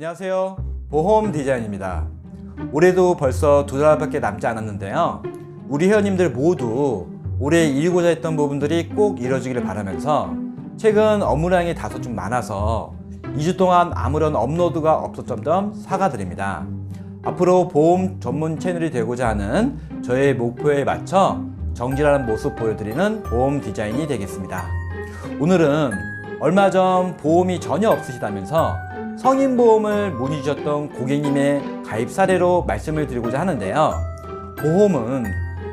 안녕하세요. 보험 디자인입니다. 올해도 벌써 2달밖에 남지 않았는데요. 우리 회원님들 모두 올해 이루고자 했던 부분들이 꼭 이뤄지기를 바라면서 최근 업무량이 다소 좀 많아서 2주 동안 아무런 업로드가 없었던 점 사과드립니다. 앞으로 보험 전문 채널이 되고자 하는 저의 목표에 맞춰 정진하는 모습 보여드리는 보험 디자인이 되겠습니다. 오늘은 얼마 전 보험이 전혀 없으시다면서 성인보험을 문의 주셨던 고객님의 가입 사례로 말씀을 드리고자 하는데요. 보험은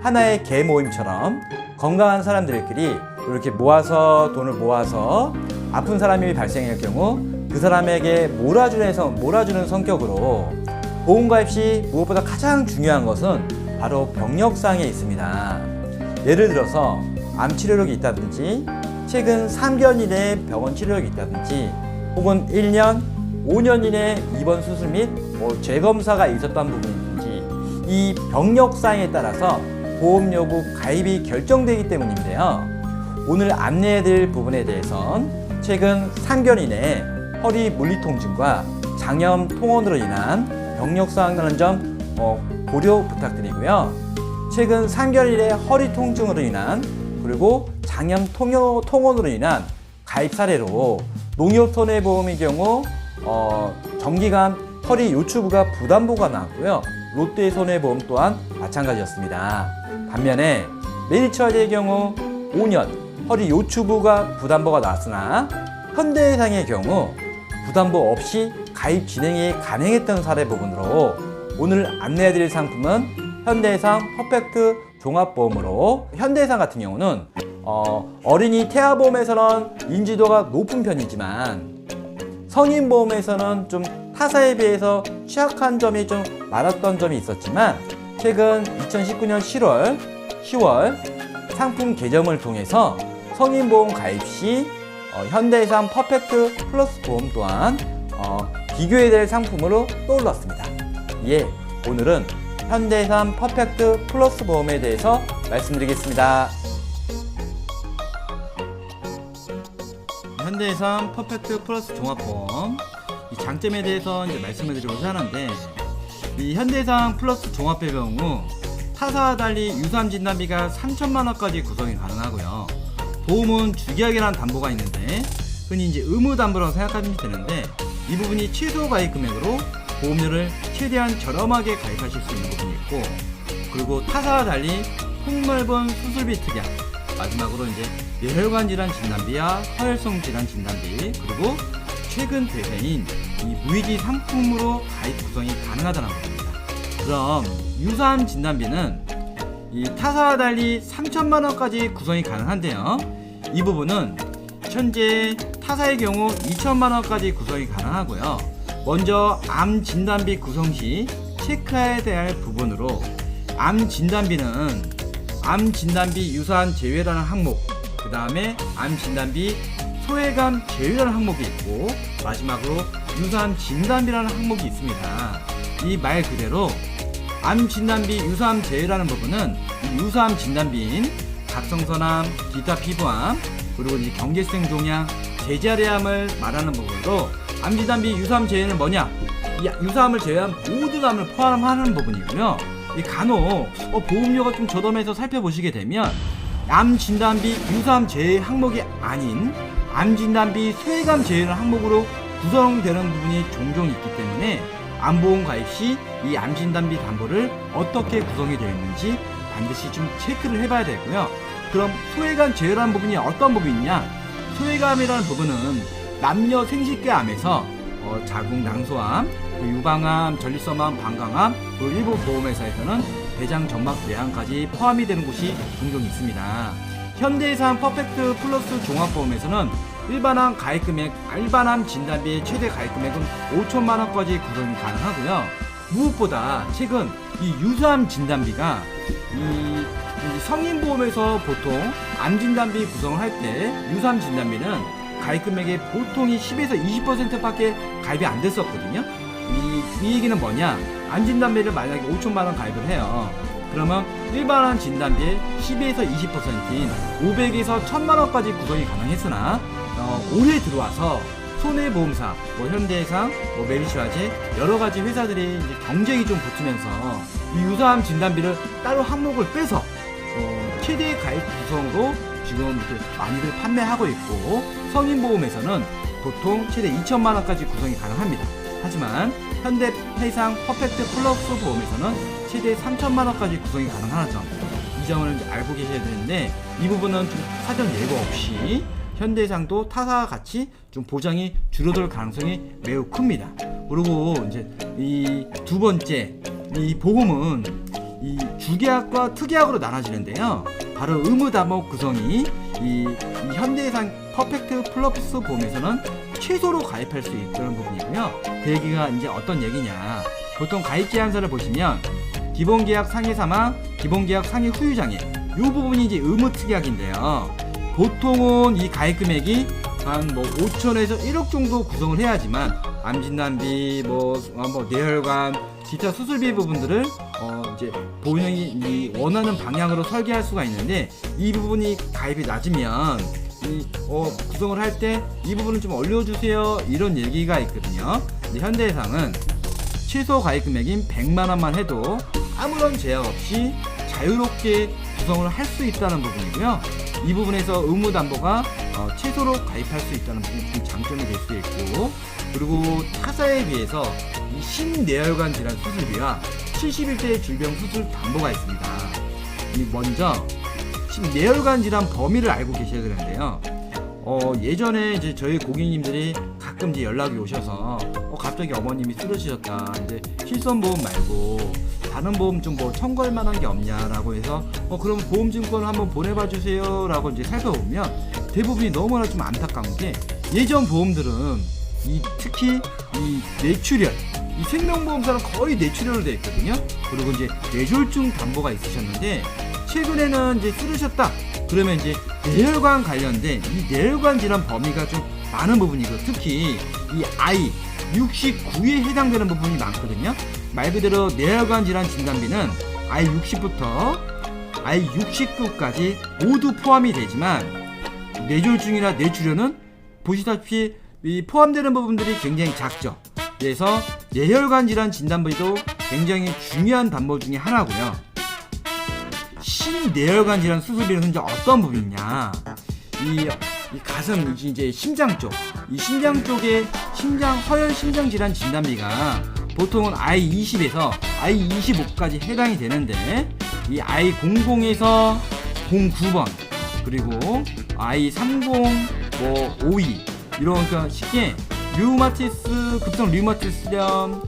하나의 개모임처럼 건강한 사람들끼리 이렇게 돈을 모아서 아픈 사람이 발생할 경우 그 사람에게 몰아주는 성격으로 보험 가입 시 무엇보다 가장 중요한 것은 바로 병력사항에 있습니다. 예를 들어서 암 치료력이 있다든지 최근 3개월 이내에 병원 치료력이 있다든지 혹은 1년, 5년 이내 입원 수술 및 재검사가 있었던 부분이든지 이 병력사항에 따라서 보험 여부 가입이 결정되기 때문인데요. 오늘 안내해드릴 부분에 대해선 최근 3개월 이내에 허리 물리통증과 장염 통원으로 인한 병력사항이라는 점 고려 부탁드리고요. 최근 3개월 이내 허리 통증으로 인한 그리고 장염 통원으로 인한 가입 사례로 농협손해보험의 경우 정기간 허리 요추부가 부담보가 나왔고요. 롯데손해보험 또한 마찬가지였습니다. 반면에 메리츠화재의 경우 5년 허리 요추부가 부담보가 나왔으나 현대해상의 경우 부담보 없이 가입 진행이 가능했던 사례 부분으로 오늘 안내해드릴 상품은 현대해상 퍼펙트 종합보험으로 현대해상 같은 경우는 어린이 태아보험에서는 인지도가 높은 편이지만 성인보험에서는 좀 타사에 비해서 취약한 점이 좀 많았던 점이 있었지만 최근 2019년 10월 상품 개정을 통해서 성인보험 가입 시 현대해상 퍼펙트 플러스 보험 또한 비교해야 될 상품으로 떠올랐습니다. 이에 오늘은 현대해상 퍼펙트 플러스 보험에 대해서 말씀드리겠습니다. 현대해상 퍼펙트 플러스 종합보험 이 장점에 대해서 이제 말씀을 드리고자 하는데 이 현대해상 플러스 종합의 경우 타사와 달리 유사암 진단비가 3천만 원까지 구성이 가능하고요. 보험은 주기하게라는 담보가 있는데 흔히 이제 의무 담보라고 생각하시면 되는데 이 부분이 최소 가입 금액으로 보험료를 최대한 저렴하게 가입하실 수 있는 부분이 있고 그리고 타사와 달리 폭넓은 수술비 특약 마지막으로 이제 뇌혈관 질환 진단비와 화혈성 질환 진단비 그리고 최근 대세인 이 무이지 상품으로 가입 구성이 가능하다는 겁니다. 그럼 유사암 진단비는 이 타사와 달리 3천만 원까지 구성이 가능한데요. 이 부분은 현재 타사의 경우 2천만 원까지 구성이 가능하고요. 먼저 암 진단비 구성 시 체크해야 될 부분으로 암 진단비는 암 진단비 유사암 제외라는 항목, 그 다음에 암 진단비 소외감 제외라는 항목이 있고 마지막으로 유사암 진단비라는 항목이 있습니다. 이 말 그대로 암 진단비 유사암 제외라는 부분은 유사암 진단비인 갑성선암, 기타 피부암, 그리고 이제 경계성 종양, 제자리암을 말하는 부분으로 암 진단비 유사암 제외는 뭐냐? 이 유사암을 제외한 모든 암을 포함하는 부분이고요. 이 간혹 보험료가 좀 저렴해서 살펴보시게 되면 암 진단비 유사암 제외 항목이 아닌 암 진단비 소외감 제외라는 항목으로 구성되는 부분이 종종 있기 때문에 암보험 가입 시 이 암 진단비 담보를 어떻게 구성이 되어 있는지 반드시 좀 체크를 해봐야 되고요. 그럼 소외감 제외라는 부분이 어떤 부분이냐? 소외감이라는 부분은 남녀 생식계 암에서 자궁 낭소암, 유방암, 전립선암, 방광암, 그리고 일부 보험회사에서는 대장 점막 뇌암까지 포함이 되는 곳이 종종 있습니다. 현대해상 퍼펙트 플러스 종합보험에서는 일반암 가입금액, 일반암 진단비의 최대 가입금액은 5천만 원까지 구성이 가능하고요. 무엇보다 최근 이 유사암 진단비가 이 성인보험에서 보통 암 진단비 구성을 할 때 유사암 진단비는 가입금액의 보통이 10에서 20%밖에 가입이 안 됐었거든요. 이 얘기는 뭐냐? 암 진단비를 만약에 5천만 원 가입을 해요. 그러면 일반암 진단비의 10에서 20%인 500에서 1000만 원까지 구성이 가능했으나 올해 들어와서 손해보험사, 뭐 현대해상, 뭐 메리츠화재 여러 가지 회사들이 이제 경쟁이 좀 붙으면서 이 유사암 진단비를 따로 항목을 빼서 최대 가입 구성으로 지금 이렇게 많이들 판매하고 있고, 성인보험에서는 보통 최대 2천만 원까지 구성이 가능합니다. 하지만 현대해상 퍼펙트 플러스 보험에서는 최대 3천만 원까지 구성이 가능하는 점, 이 점을 이제 알고 계셔야 되는데, 이 부분은 좀 사전 예고 없이 현대해상도 타사와 같이 좀 보장이 줄어들 가능성이 매우 큽니다. 그리고 이제 이 두 번째, 이 보험은 이 주계약과 특계약으로 나눠지는데요. 바로 의무담보 구성이 이 현대해상 퍼펙트 플러스 보험에서는 최소로 가입할 수 있다는 부분이고요. 그 얘기가 이제 어떤 얘기냐, 보통 가입 제한서를 보시면 기본계약 상해 사망, 기본계약 상해 후유장애, 이 부분이 이제 의무 특약인데요. 보통은 이 가입 금액이 한 뭐 5천에서 1억 정도 구성을 해야지만 암진단비, 뇌혈관, 기타 수술비 부분들을 이제 본인이 원하는 방향으로 설계할 수가 있는데, 이 부분이 가입이 낮으면 구성을 할 때 이 부분은 좀 올려주세요, 이런 얘기가 있거든요. 근데 현대해상은 최소 가입 금액인 100만 원만 해도 아무런 제약 없이 자유롭게 구성을 할 수 있다는 부분이고요. 이 부분에서 의무담보가 최소로 가입할 수 있다는 부분이 좀 장점이 될 수 있고, 그리고 타사에 비해서 이 심내혈관 질환 수술비와 71대 질병 수술 담보가 있습니다. 먼저 심내혈관 질환 범위를 알고 계셔야 되는데요. 예전에 이제 저희 고객님들이 가끔 이제 연락이 오셔서 갑자기 어머님이 쓰러지셨다, 이제 실손보험 말고 다른 보험 좀 뭐 청구할 만한 게 없냐라고 해서 그럼 보험증권을 한번 보내봐 주세요라고 이제 살펴보면 대부분이 너무나 좀 안타까운 게, 예전 보험들은 특히 이 뇌출혈, 이 생명보험사는 거의 뇌출혈로 되어 있거든요. 그리고 이제 뇌졸중 담보가 있으셨는데, 최근에는 이제 쓰러졌다 그러면 이제 뇌혈관 관련된 이 뇌혈관 질환 범위가 좀 많은 부분이고, 특히 이 I 69에 해당되는 부분이 많거든요. 말 그대로 뇌혈관 질환 진단비는 I 60부터 I 69까지 모두 포함이 되지만, 뇌졸중이나 뇌출혈은 보시다시피 이 포함되는 부분들이 굉장히 작죠. 그래서 뇌혈관 질환 진단비도 굉장히 중요한 담보 중에 하나고요. 신뇌혈관 질환 수술비는 이제 어떤 부분이냐, 이 가슴, 이제 심장 쪽, 이 심장 쪽에 허혈 심장 질환 진단비가 보통은 I20에서 I25까지 해당이 되는데, 이 I00에서 09번, 그리고 I30, 52, 이런, 그러니까 쉽게 류마티스, 급성 류마티스염,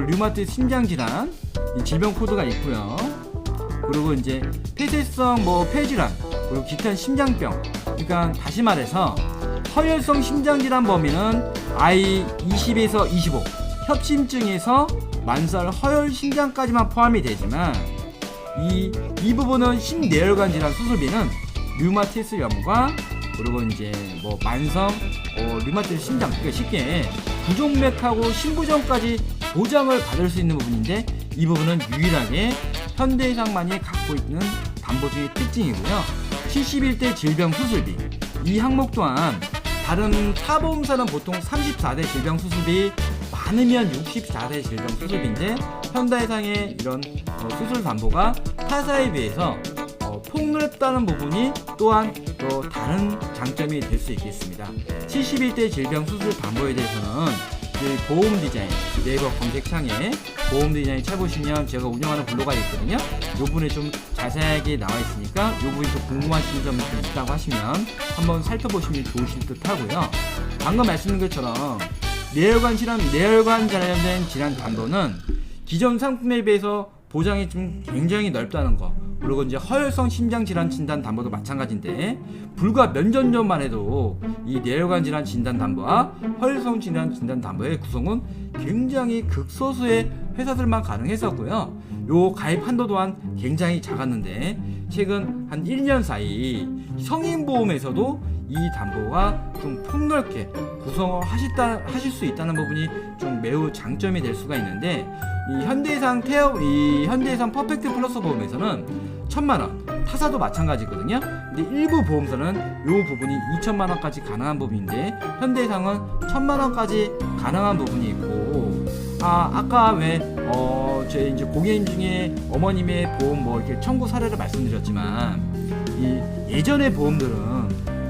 류마티스 심장 질환, 이 질병 코드가 있고요. 그리고 이제 폐쇄성 폐질환, 그리고 기타 심장병, 그러니까 다시 말해서 허혈성 심장질환 범위는 I20에서 25, 협심증에서 만살 허혈 심장까지만 포함이 되지만, 이 부분은 심뇌혈관 질환 수술비는 류마티스염과 그리고 이제 만성 류마티스 심장, 그러니까 쉽게 부종맥하고 심부전까지 보장을 받을 수 있는 부분인데, 이 부분은 유일하게 현대해상만이 갖고 있는 담보 중의 특징이고요. 71대 질병 수술비, 이 항목 또한 다른 타보험사는 보통 34대 질병 수술비, 많으면 64대 질병 수술비인데, 현대해상의 이런 수술 담보가 타사에 비해서 폭넓다는 부분이 또한 또 다른 장점이 될 수 있겠습니다. 71대 질병 수술 담보에 대해서는 보험 디자인, 네이버 검색창에 보험 디자인 찾아보시면 제가 운영하는 블로그가 있거든요. 이 부분에 좀 자세하게 나와 있으니까 이 부분이 좀 궁금하신 점이 좀 있다고 하시면 한번 살펴보시면 좋으실 듯 하고요. 방금 말씀드린 것처럼 뇌혈관 관련된 질환 담보는 기존 상품에 비해서 보장이 좀 굉장히 넓다는 거, 그리고 이제 허혈성 심장 질환 진단 담보도 마찬가지인데, 불과 몇 년 전만 해도 이 뇌혈관 질환 진단 담보와 허혈성 질환 진단 담보의 구성은 굉장히 극소수의 회사들만 가능했었고요. 요 가입 한도 또한 굉장히 작았는데, 최근 한 1년 사이 성인보험에서도 이 담보가 좀 폭넓게 구성을 하실 수 있다는 부분이 좀 매우 장점이 될 수가 있는데, 이 현대해상 퍼펙트 플러스 보험에서는 1,000만원, 타사도 마찬가지거든요. 근데 일부 보험사는 이 부분이 2,000만원까지 가능한 부분인데, 현대해상은 1,000만원까지 가능한 부분이 있고, 아까 제 이제 고객님 중에 어머님의 보험 뭐 이렇게 청구 사례를 말씀드렸지만, 이 예전의 보험들은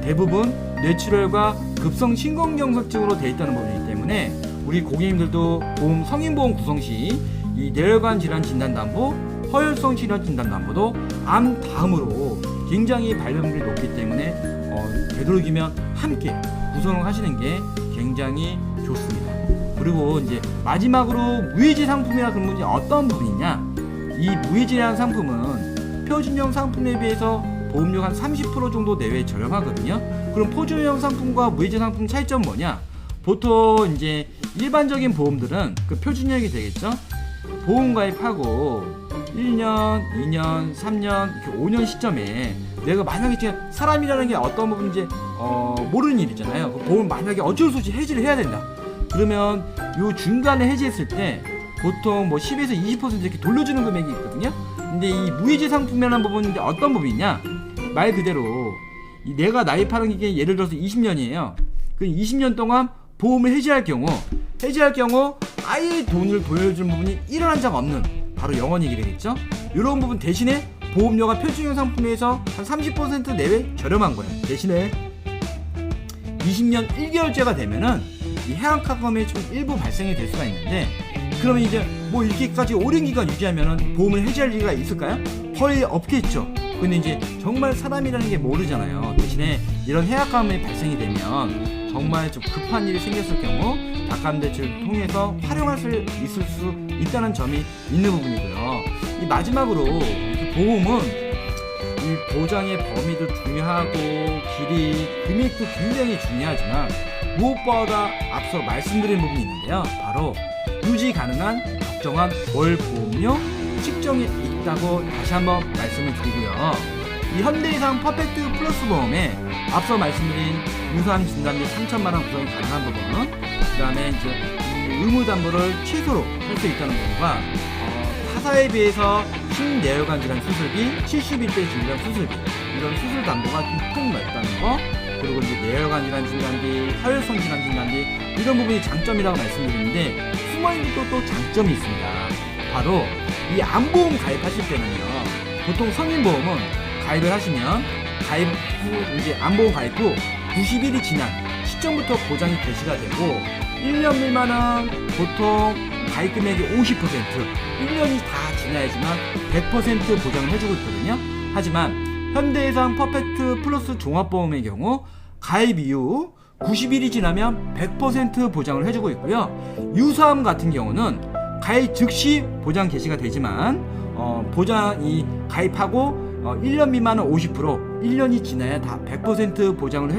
대부분 뇌출혈과 급성 심근경색증으로 되어 있다는 부분이기 때문에, 우리 고객님들도 보험 성인보험 구성 시 이 뇌혈관 질환 진단담보, 허혈성 질환 진단담보도 암 다음으로 굉장히 발병률이 높기 때문에 되도록이면 함께 구성을 하시는 게 굉장히 좋습니다. 그리고 이제 마지막으로 무해지 상품이라 그런 분이 어떤 부분이냐, 이 무해지라는 상품은 표준형 상품에 비해서 보험료 한 30% 정도 내외 저렴하거든요. 그럼 표준형 상품과 무해지 상품 차이점은 뭐냐? 보통 이제 일반적인 보험들은 그 표준형이 되겠죠. 보험 가입하고 1년, 2년, 3년, 이렇게 5년 시점에 내가 만약에 지금 사람이라는 게 어떤 부분인지 모르는 일이잖아요. 그 보험 만약에 어쩔 수 없이 해지를 해야 된다. 그러면 요 중간에 해지했을 때 보통 뭐 10에서 20% 이렇게 돌려주는 금액이 있거든요. 근데 이 무해지 상품이라는 부분은 이제 어떤 부분이냐? 말 그대로 내가 나입하는 게 예를 들어서 20년이에요. 그 20년 동안 보험을 해지할 경우 아예 돈을 돌려주는 부분이 일어난 적 없는 바로 영원이익이 되겠죠. 이런 부분 대신에 보험료가 표준형 상품에서 한 30% 내외 저렴한 거예요. 대신에 20년 1개월째가 되면은 이 해약하금이 좀 일부 발생이 될 수가 있는데, 그러면 이제 뭐 이렇게까지 오랜 기간 유지하면은 보험을 해지할 리가 있을까요? 거의 없겠죠. 근데 이제 정말 사람이라는 게 모르잖아요. 대신에 이런 해약감이 발생이 되면 정말 좀 급한 일이 생겼을 경우 닭감대치를 통해서 활용할 수 있을 수 있다는 점이 있는 부분이고요. 이 마지막으로 보험은 이 보장의 범위도 중요하고 길이, 금액도 굉장히 중요하지만 무엇보다 앞서 말씀드린 부분이 있는데요. 바로 유지 가능한 적정한 월 보험료 측정에 있다고 다시 한번 말씀을 드리고요. 이 현대해상 퍼펙트 플러스 보험에 앞서 말씀드린 유사암 진단비 3,000만원 구성이 가능한 부분, 그 다음에 이제 의무담보를 최소로 할 수 있다는 부분과 타사에 비해서 신내혈관 질환 수술비, 71대 질병 수술비, 이런 수술 담보가 좀 폭넓다는 거, 그리고 이제 내혈관 질환 진단비, 하혈성 질환 진단비, 이런 부분이 장점이라고 말씀드리는데, 숨어있는 또 장점이 있습니다. 바로 이 암보험 가입하실 때는요, 보통 성인보험은 가입을 하시면 가입 후 이제 암보험 가입 후 90일이 지난 시점부터 보장이 개시가 되고, 1년 미만은 보통 가입 금액의 50%, 1년이 다 지나야지만 100% 보장을 해주고 있거든요. 하지만 현대해상 퍼펙트 플러스 종합보험의 경우 가입 이후 90일이 지나면 100% 보장을 해주고 있고요. 유사암 같은 경우는 가입 즉시 보장 개시가 되지만 보장이 가입하고 1년 미만은 50%, 1년이 지나야 다 100% 보장을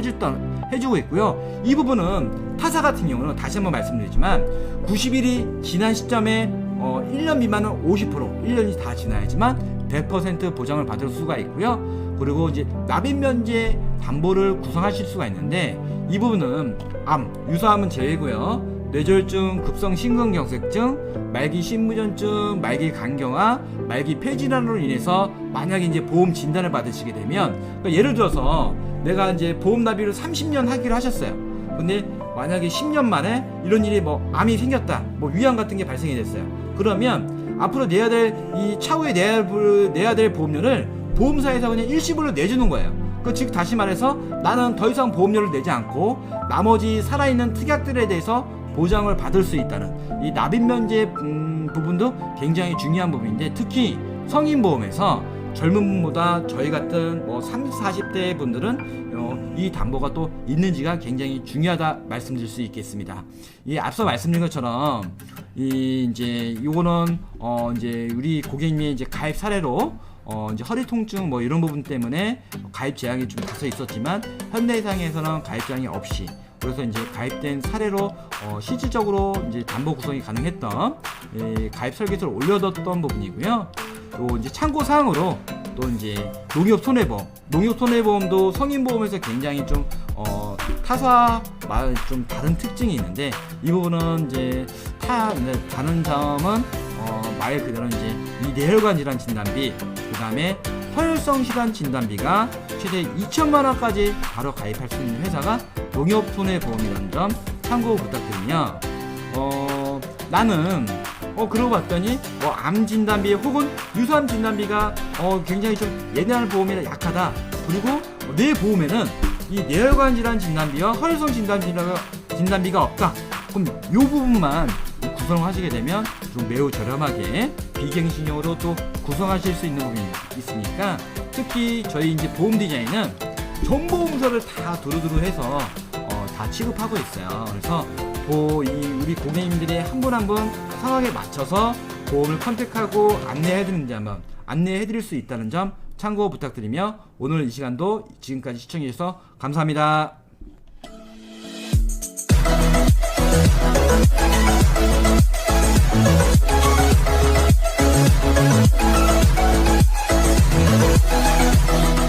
해주고 있고요. 이 부분은 타사 같은 경우는 다시 한번 말씀드리지만 90일이 지난 시점에 1년 미만은 50%, 1년이 다 지나야지만 100% 보장을 받을 수가 있고요. 그리고 이제 납입 면제 담보를 구성하실 수가 있는데, 이 부분은 암, 유사암은 제외고요. 뇌졸중, 급성 심근경색증, 말기 심무전증, 말기 간경화, 말기 폐질환으로 인해서 만약에 이제 보험 진단을 받으시게 되면, 그러니까 예를 들어서 내가 이제 보험 납입을 30년 하기로 하셨어요. 근데 만약에 10년 만에 이런 일이 뭐 암이 생겼다, 뭐 위암 같은 게 발생이 됐어요. 그러면 앞으로 내야 될 이 차후에 내야 될 보험료를 보험사에서 그냥 일시불로 내주는 거예요. 즉 다시 말해서 나는 더 이상 보험료를 내지 않고 나머지 살아있는 특약들에 대해서 보장을 받을 수 있다는 이 납입 면제 부분도 굉장히 중요한 부분인데, 특히 성인보험에서 젊은 분보다 저희 같은 뭐 30, 40대 분들은 이 담보가 또 있는지가 굉장히 중요하다 말씀드릴 수 있겠습니다. 이 앞서 말씀드린 것처럼 이제 요거는 이제 우리 고객님의 이제 가입 사례로 이제 허리 통증 뭐 이런 부분 때문에 가입 제한이 좀 다소 있었지만, 현대해상에서는 가입 제한이 없이, 그래서 이제 가입된 사례로 실질적으로 이제 담보 구성이 가능했던 가입 설계서를 올려뒀던 부분이고요. 또 이제 참고 사항으로 또 이제 농협 손해보험도 성인보험에서 굉장히 좀 타사와 좀 다른 특징이 있는데 이 부분은 이제 다른 점은 말 그대로 이제 이 뇌혈관 질환 진단비, 그 다음에 허혈성 질환 진단비가 최대 2천만 원까지 바로 가입할 수 있는 회사가 농협손해보험이라는 점 참고 부탁드리며, 나는 그러고 봤더니 암 진단비 혹은 유사암 진단비가 굉장히 좀 옛날 보험이라 약하다. 그리고 뇌 보험에는 이 뇌혈관 질환 진단비와 허혈성 진단비가 없다. 그럼 이 부분만 구성하시게 되면 좀 매우 저렴하게 비갱신용으로 또 구성하실 수 있는 부분이 있으니까, 특히 저희 이제 보험 디자인은 전보험서를 다 두루두루 해서 다 취급하고 있어요. 그래서 우리 고객님들이 한 분 한 분 상황에 맞춰서 보험을 컨택하고 안내해드릴 수 있다는 점 참고 부탁드리며, 오늘 이 시간도 지금까지 시청해주셔서 감사합니다.